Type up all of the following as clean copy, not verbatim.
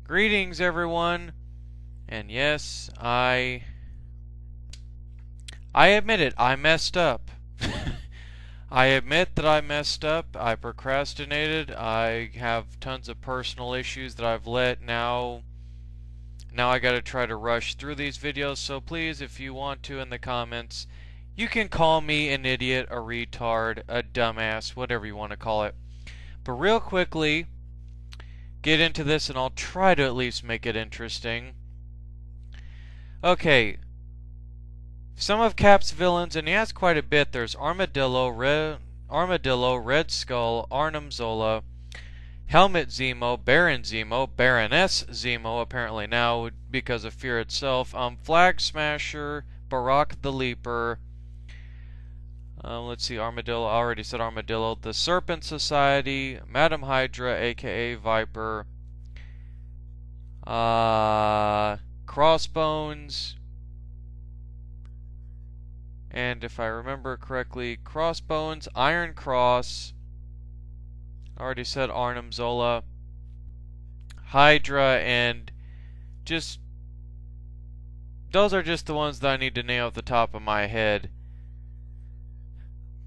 Greetings, everyone. And yes, I admit it. I messed up. I admit that I messed up. I procrastinated. I have tons of personal issues that I've let now I gotta try to rush through these videos. So please, if you want to in the comments, you can call me an idiot, a retard, a dumbass, whatever you want to call it. But real quickly, get into this and I'll try to at least make it interesting. Okay. Some of Cap's villains, and he has quite a bit. There's Armadillo, Red Skull, Arnim Zola, Helmet Zemo, Baron Zemo, Baroness Zemo, apparently now because of Fear itself, Flag Smasher, Barack the Leaper, let's see, Armadillo, I already said Armadillo, the Serpent Society, Madam Hydra, aka Viper, Crossbones, and if I remember correctly, Crossbones, Iron Cross, I already said Arnim Zola, Hydra, and just those are just the ones that I need to name off the top of my head.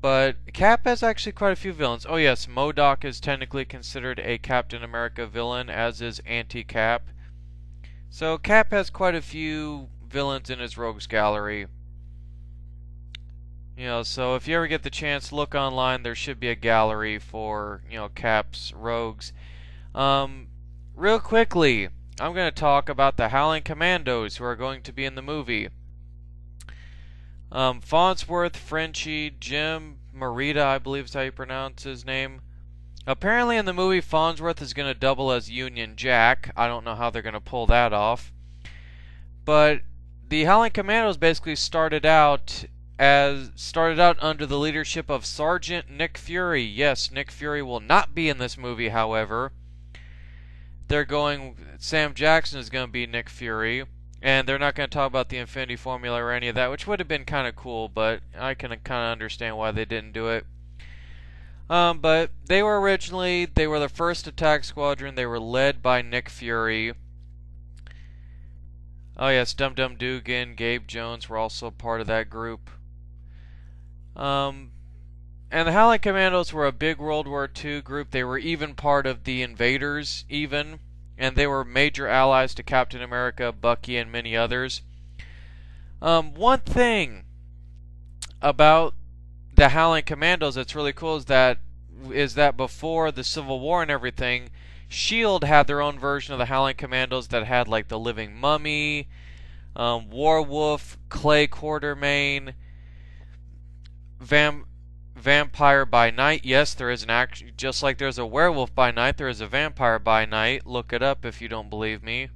But Cap has actually quite a few villains. Oh yes, MODOK is technically considered a Captain America villain, as is Anti-Cap. So Cap has quite a few villains in his rogues gallery. You know, so if you ever get the chance, look online. There should be a gallery for, you know, Cap's rogues. Real quickly, I'm going to talk about the Howling Commandos who are going to be in the movie. Farnsworth, Frenchie, Jim Morita, I believe is how you pronounce his name. Apparently in the movie, Farnsworth is going to double as Union Jack. I don't know how they're going to pull that off. But the Howling Commandos basically started out under the leadership of Sergeant Nick Fury. Yes, Nick Fury will not be in this movie, however. Sam Jackson is going to be Nick Fury, and they're not going to talk about the Infinity Formula or any of that, which would have been kind of cool, but I can kind of understand why they didn't do it. But they were the first attack squadron. They were led by Nick Fury. Oh yes, Dum Dum Dugan, Gabe Jones were also part of that group. And the Howling Commandos were a big World War II group. They were even part of the Invaders, and they were major allies to Captain America, Bucky, and many others. One thing about the Howling Commandos that's really cool is that before the Civil War and everything, S.H.I.E.L.D. had their own version of the Howling Commandos that had like the Living Mummy, Warwolf, Clay Quartermain, Vampire by Night. Yes, there is just like there's a werewolf by night, there is a vampire by night. Look it up if you don't believe me.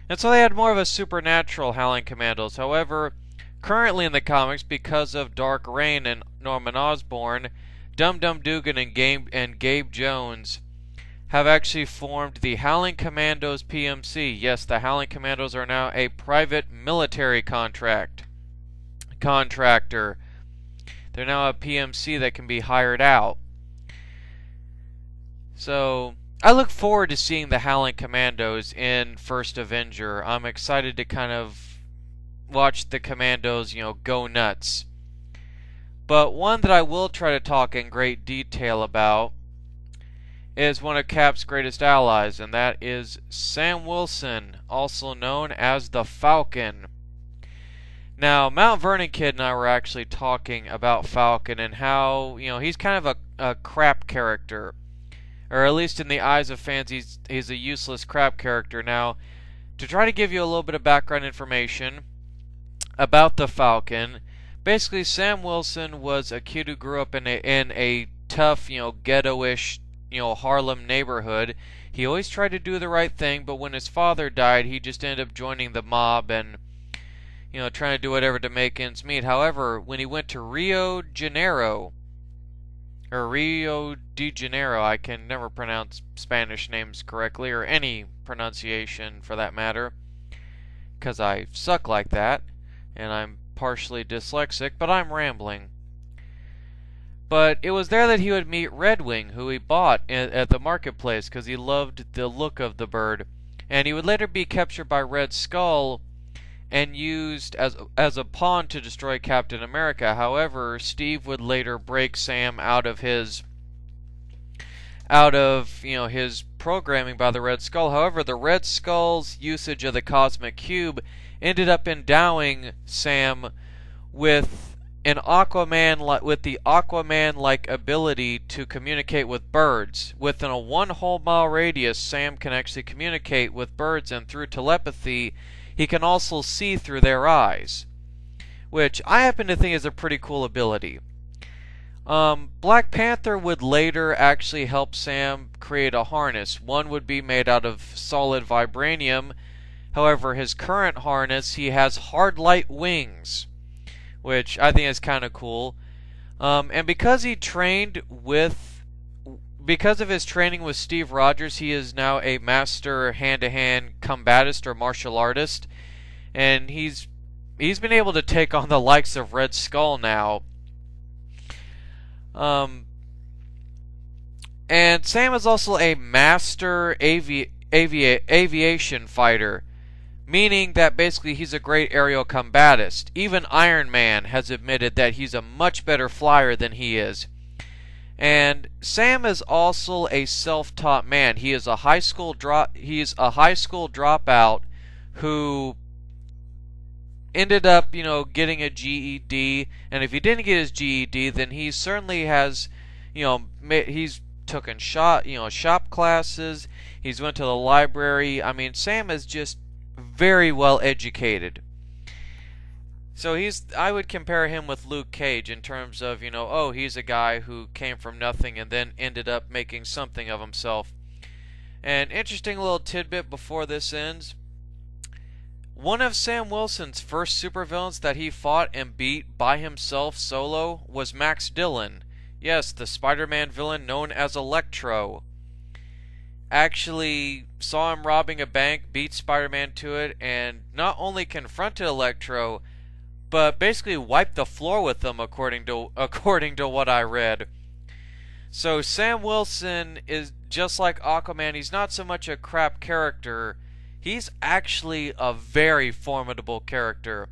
And so they had more of a supernatural Howling Commandos. However, currently in the comics, because of Dark Reign and Norman Osborn, Dum Dum Dugan and Gabe Jones have actually formed the Howling Commandos PMC. Yes, the Howling Commandos are now a private military contractor. They're now a PMC that can be hired out. So, I look forward to seeing the Howling Commandos in First Avenger. I'm excited to kind of watch the Commandos, you know, go nuts. But one that I will try to talk in great detail about is one of Cap's greatest allies, and that is Sam Wilson, also known as the Falcon. Now, Mount Vernon Kid and I were actually talking about Falcon and how, you know, he's kind of a crap character. Or at least in the eyes of fans, he's a useless crap character. Now, to try to give you a little bit of background information about the Falcon, basically Sam Wilson was a kid who grew up in a tough, you know, ghetto-ish, you know, Harlem neighborhood. He always tried to do the right thing, but when his father died, he just ended up joining the mob and, you know, trying to do whatever to make ends meet. However, when he went to Rio de Janeiro, I can never pronounce Spanish names correctly, or any pronunciation for that matter, because I suck like that, and I'm partially dyslexic, but I'm rambling. But it was there that he would meet Redwing, who he bought at the marketplace because he loved the look of the bird. And he would later be captured by Red Skull and used as a pawn to destroy Captain America. However, Steve would later break Sam out of his his programming by the Red Skull. However, the Red Skull's usage of the Cosmic Cube ended up endowing Sam with the Aquaman-like ability to communicate with birds. Within a 1 whole mile radius, Sam can actually communicate with birds, and through telepathy, he can also see through their eyes, which I happen to think is a pretty cool ability. Black Panther would later actually help Sam create a harness. One would be made out of solid vibranium. However, his current harness, he has hard light wings, which I think is kind of cool. And because of his training with Steve Rogers, he is now a master hand-to-hand combatist or martial artist, and he's been able to take on the likes of Red Skull now. And Sam is also a master aviation fighter, meaning that basically he's a great aerial combatist. Even Iron Man has admitted that he's a much better flyer than he is. And Sam is also a self-taught man. He is a high school dropout who ended up, getting a GED. And if he didn't get his GED, then he certainly has, he's taken shop classes. He's went to the library. I mean, Sam is just very well educated. So I would compare him with Luke Cage in terms of, he's a guy who came from nothing and then ended up making something of himself. An interesting little tidbit before this ends. One of Sam Wilson's first supervillains that he fought and beat by himself solo was Max Dillon. Yes, the Spider-Man villain known as Electro. Actually saw him robbing a bank, beat Spider-Man to it, and not only confronted Electro, but basically wiped the floor with him, according to what I read. So Sam Wilson is just like Aquaman. He's not so much a crap character. He's actually a very formidable character.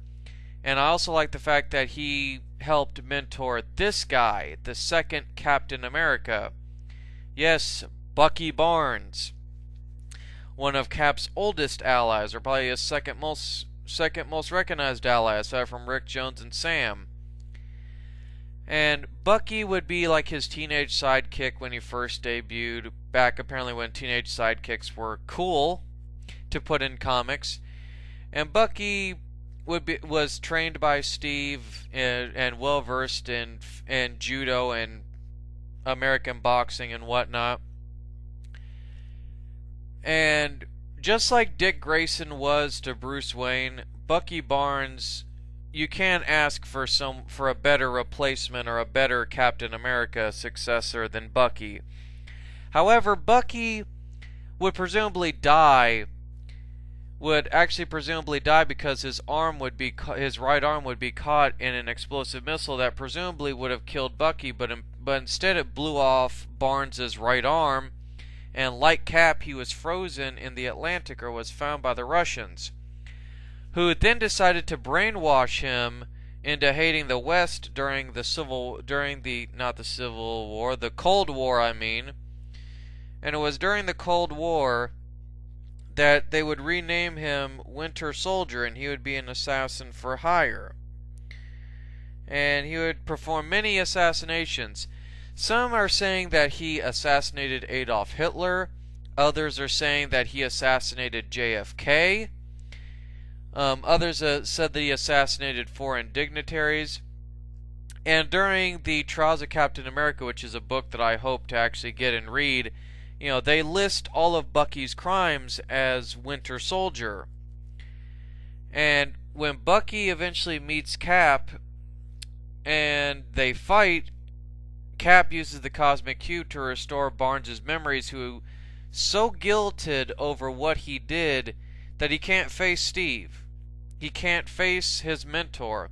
And I also like the fact that he helped mentor this guy, the second Captain America. Yes, Bucky Barnes. One of Cap's oldest allies, or probably his second most recognized ally, aside from Rick Jones and Sam. And Bucky would be like his teenage sidekick when he first debuted, back apparently when teenage sidekicks were cool to put in comics. And Bucky was trained by Steve and well versed in judo and American boxing and whatnot. And just like Dick Grayson was to Bruce Wayne, Bucky Barnes, you can't ask for a better replacement or a better Captain America successor than Bucky. However, Bucky would actually presumably die because his right arm would be caught in an explosive missile that presumably would have killed Bucky, but instead it blew off Barnes's right arm, and like Cap, he was frozen in the Atlantic or was found by the Russians, who then decided to brainwash him into hating the West during the Cold War, I mean. And it was during the Cold War that they would rename him Winter Soldier, and he would be an assassin for hire. And he would perform many assassinations. Some are saying that he assassinated Adolf Hitler. Others are saying that he assassinated JFK. Others said that he assassinated foreign dignitaries. And during the Trials of Captain America, which is a book that I hope to actually get and read, they list all of Bucky's crimes as Winter Soldier. And when Bucky eventually meets Cap and they fight, Cap uses the Cosmic Cube to restore Barnes' memories, who so guilted over what he did that he can't face Steve. He can't face his mentor.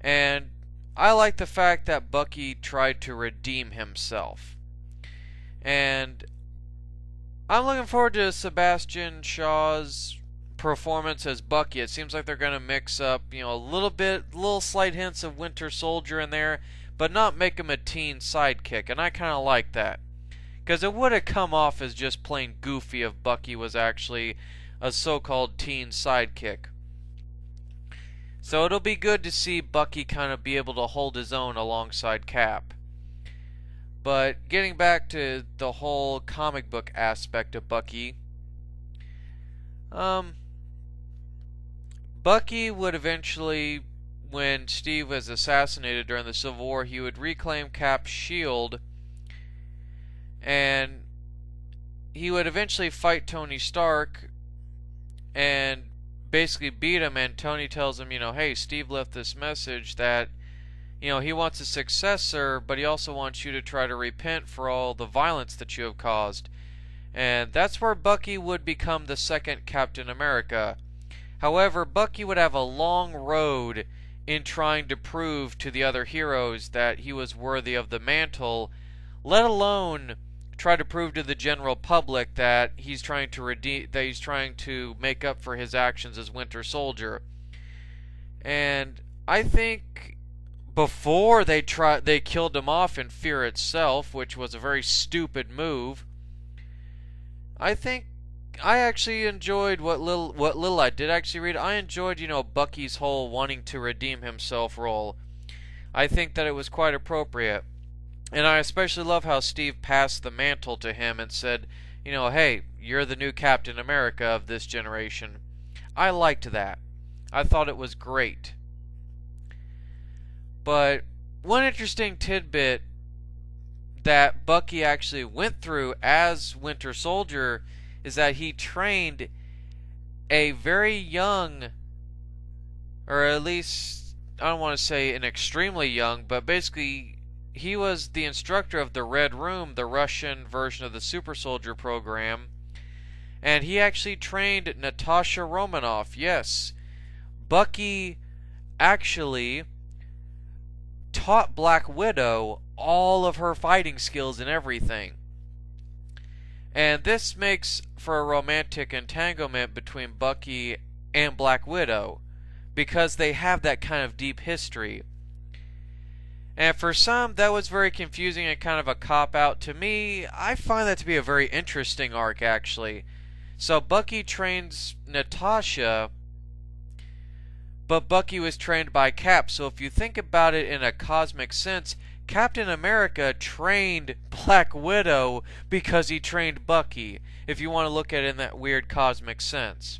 And I like the fact that Bucky tried to redeem himself. And I'm looking forward to Sebastian Shaw's performance as Bucky. It seems like they're going to mix up, little slight hints of Winter Soldier in there, but not make him a teen sidekick, and I kind of like that. Because it would have come off as just plain goofy if Bucky was actually a so-called teen sidekick. So it'll be good to see Bucky kind of be able to hold his own alongside Cap. But getting back to the whole comic book aspect of Bucky, Bucky would eventually, when Steve was assassinated during the Civil War, he would reclaim Cap's shield, and he would eventually fight Tony Stark and basically beat him, and Tony tells him, hey, Steve left this message that, he wants a successor, but he also wants you to try to repent for all the violence that you have caused. And that's where Bucky would become the second Captain America. However, Bucky would have a long road in trying to prove to the other heroes that he was worthy of the mantle, let alone try to prove to the general public that he's trying to make up for his actions as Winter Soldier. And I think before they killed him off in Fear itself, which was a very stupid move, I think I actually enjoyed what little I did actually read. I enjoyed, Bucky's whole wanting to redeem himself role. I think that it was quite appropriate. And I especially love how Steve passed the mantle to him and said, hey, you're the new Captain America of this generation. I liked that. I thought it was great. But one interesting tidbit that Bucky actually went through as Winter Soldier is that he trained a very young, or at least, I don't want to say an extremely young, but basically he was the instructor of the Red Room, the Russian version of the Super Soldier program, and he actually trained Natasha Romanoff. Yes, Bucky actually taught Black Widow all of her fighting skills and everything. And this makes for a romantic entanglement between Bucky and Black Widow, because they have that kind of deep history. And for some, that was very confusing and kind of a cop-out. To me, I find that to be a very interesting arc, actually. So Bucky trains Natasha, but Bucky was trained by Cap. So if you think about it in a cosmic sense, Captain America trained Black Widow because he trained Bucky, if you want to look at it in that weird cosmic sense.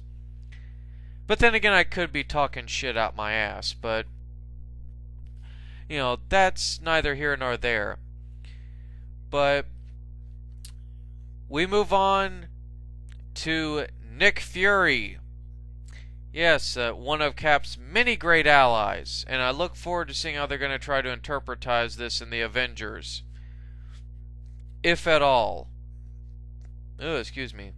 But then again, I could be talking shit out my ass, but that's neither here nor there. But we move on to Nick Fury. Yes, one of Cap's many great allies, and I look forward to seeing how they're going to try to interpretize this in the Avengers. If at all. Oh, excuse me.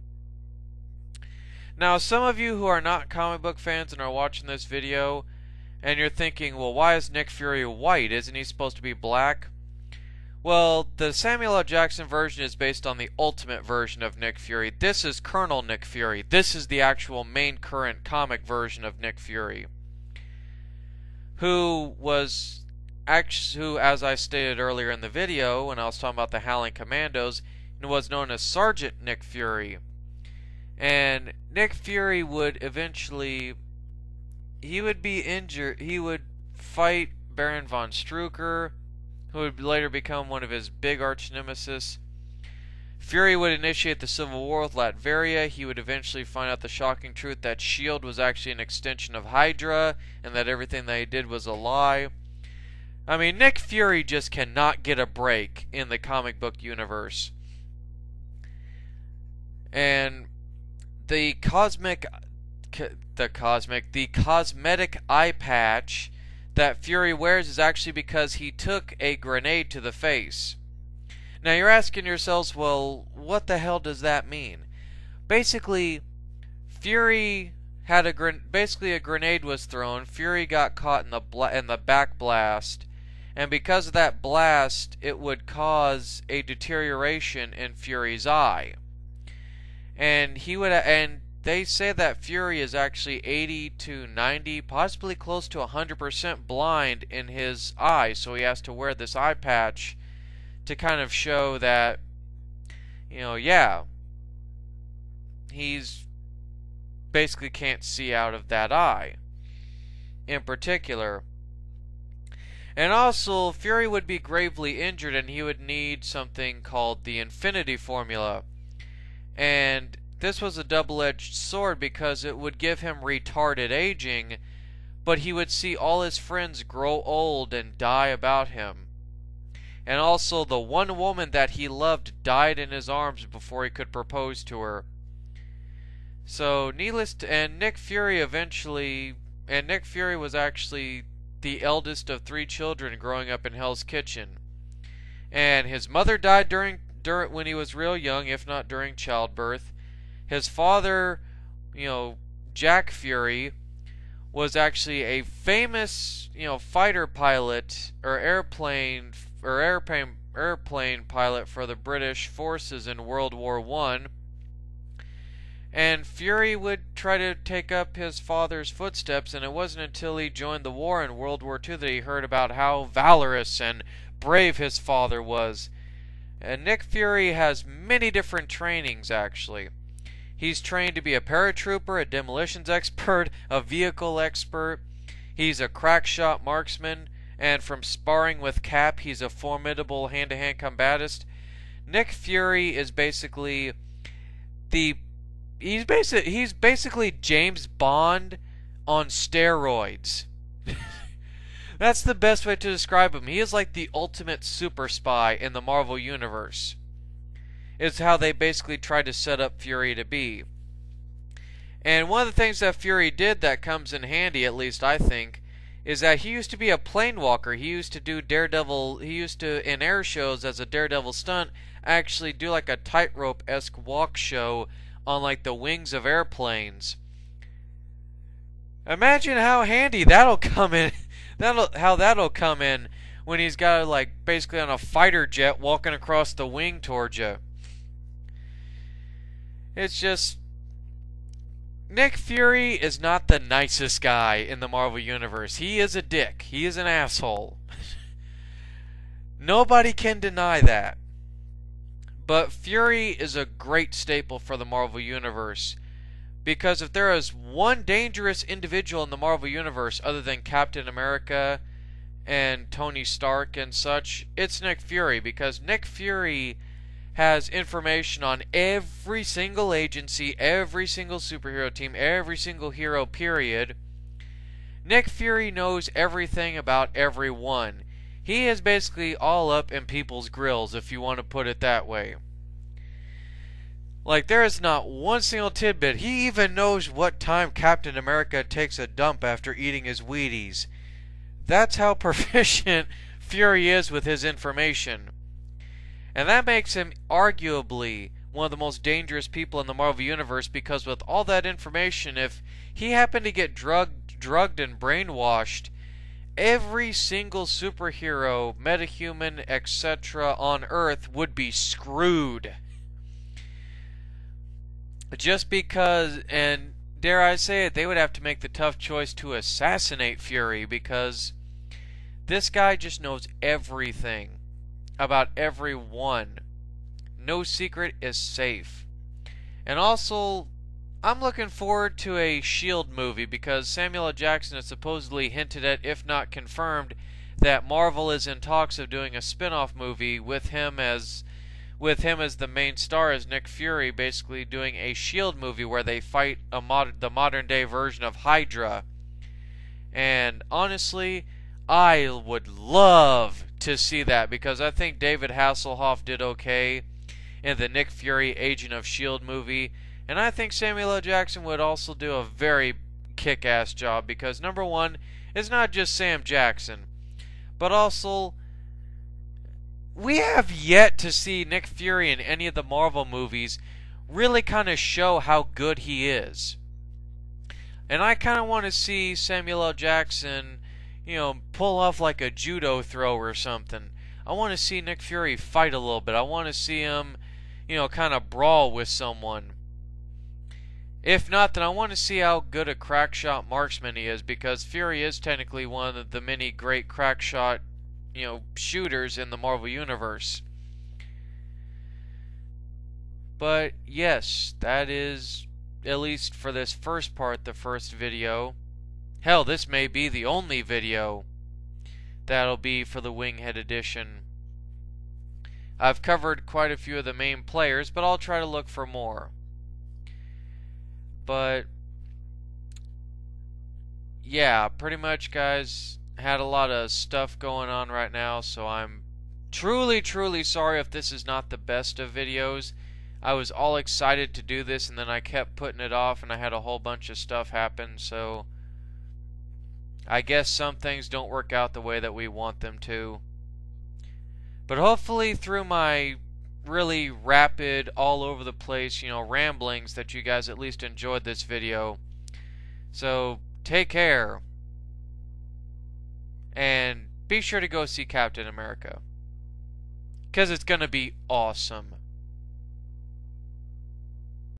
Now, some of you who are not comic book fans and are watching this video, and you're thinking, well, why is Nick Fury white? Isn't he supposed to be black? Well, the Samuel L. Jackson version is based on the Ultimate version of Nick Fury. This is Colonel Nick Fury. This is the actual main current comic version of Nick Fury, who, as I stated earlier in the video when I was talking about the Howling Commandos, was known as Sergeant Nick Fury. And Nick Fury would eventually, he would be injured. He would fight Baron von Strucker, who would later become one of his big arch nemesis. Fury would initiate the Civil War with Latveria. He would eventually find out the shocking truth that S.H.I.E.L.D. was actually an extension of Hydra, and that everything that he did was a lie. I mean, Nick Fury just cannot get a break in the comic book universe. And the cosmetic eye patch that Fury wears is actually because he took a grenade to the face. Now you're asking yourselves, well, what the hell does that mean? Basically, Fury had a grenade was thrown. Fury got caught in the back blast, And because of that blast, it would cause a deterioration in Fury's eye. And they say that Fury is actually 80 to 90, possibly close to 100% blind in his eye, so he has to wear this eye patch to kind of show that, yeah, he's basically can't see out of that eye in particular. And also, Fury would be gravely injured and he would need something called the Infinity Formula. And this was a double-edged sword because it would give him retarded aging, but he would see all his friends grow old and die about him. And also, the one woman that he loved died in his arms before he could propose to her. So, Nick Fury was actually the eldest of 3 children growing up in Hell's Kitchen. And his mother died when he was real young, if not during childbirth. His father, Jack Fury, was actually a famous, fighter pilot or airplane pilot for the British forces in World War I. And Fury would try to take up his father's footsteps, and it wasn't until he joined the war in World War II that he heard about how valorous and brave his father was. And Nick Fury has many different trainings, actually. He's trained to be a paratrooper, a demolitions expert, a vehicle expert. He's a crack shot marksman, and from sparring with Cap, he's a formidable hand-to-hand combatist. Nick Fury is basically He's basically James Bond on steroids. That's the best way to describe him. He is like the ultimate super spy in the Marvel Universe. It's how they basically try to set up Fury to be. And one of the things that Fury did that comes in handy, at least I think, is that he used to be a plane walker. He used to do Daredevil. He used to, in air shows as a Daredevil stunt, actually do like a tightrope-esque walk show on like the wings of airplanes. Imagine how handy that'll come in. That'll come in when he's got like basically on a fighter jet walking across the wing towards you. It's just, Nick Fury is not the nicest guy in the Marvel Universe. He is a dick. He is an asshole. Nobody can deny that. But Fury is a great staple for the Marvel Universe, because if there is one dangerous individual in the Marvel Universe other than Captain America and Tony Stark and such, it's Nick Fury, because Nick Fury has information on every single agency, every single superhero team, every single hero, period. Nick Fury knows everything about everyone. He is basically all up in people's grills, if you want to put it that way. Like, there is not one single tidbit. He even knows what time Captain America takes a dump after eating his Wheaties. That's how proficient Fury is with his information. And that makes him arguably one of the most dangerous people in the Marvel Universe, because with all that information, if he happened to get drugged and brainwashed, every single superhero, metahuman, etc. on Earth would be screwed. Just because, and dare I say it, they would have to make the tough choice to assassinate Fury, because this guy just knows everything about everyone. No secret is safe. And also, I'm looking forward to a S.H.I.E.L.D. movie, because Samuel L. Jackson has supposedly hinted at, if not confirmed, that Marvel is in talks of doing a spin-off movie with him as the main star, as Nick Fury, basically doing a S.H.I.E.L.D. movie where they fight the modern day version of Hydra. And honestly, I would love to see that, because I think David Hasselhoff did okay in the Nick Fury Agent of S.H.I.E.L.D. movie. And I think Samuel L. Jackson would also do a very kick-ass job, because number one, it's not just Sam Jackson, but also we have yet to see Nick Fury in any of the Marvel movies really kind of show how good he is. And I kind of want to see Samuel L. Jackson, pull off like a judo throw or something. I want to see Nick Fury fight a little bit. I want to see him, kind of brawl with someone. If not, then I want to see how good a crackshot marksman he is, because Fury is technically one of the many great crackshot, shooters in the Marvel Universe. But yes, that is, at least for this first part, the first video. Hell, this may be the only video that'll be for the Winghead Edition. I've covered quite a few of the main players, but I'll try to look for more. But yeah, pretty much, guys, had a lot of stuff going on right now, so I'm truly sorry if this is not the best of videos. I was all excited to do this, and then I kept putting it off, and I had a whole bunch of stuff happen, so I guess some things don't work out the way that we want them to. But hopefully through my really rapid, all over the place, ramblings, that you guys at least enjoyed this video. So take care, and be sure to go see Captain America, because it's gonna be awesome.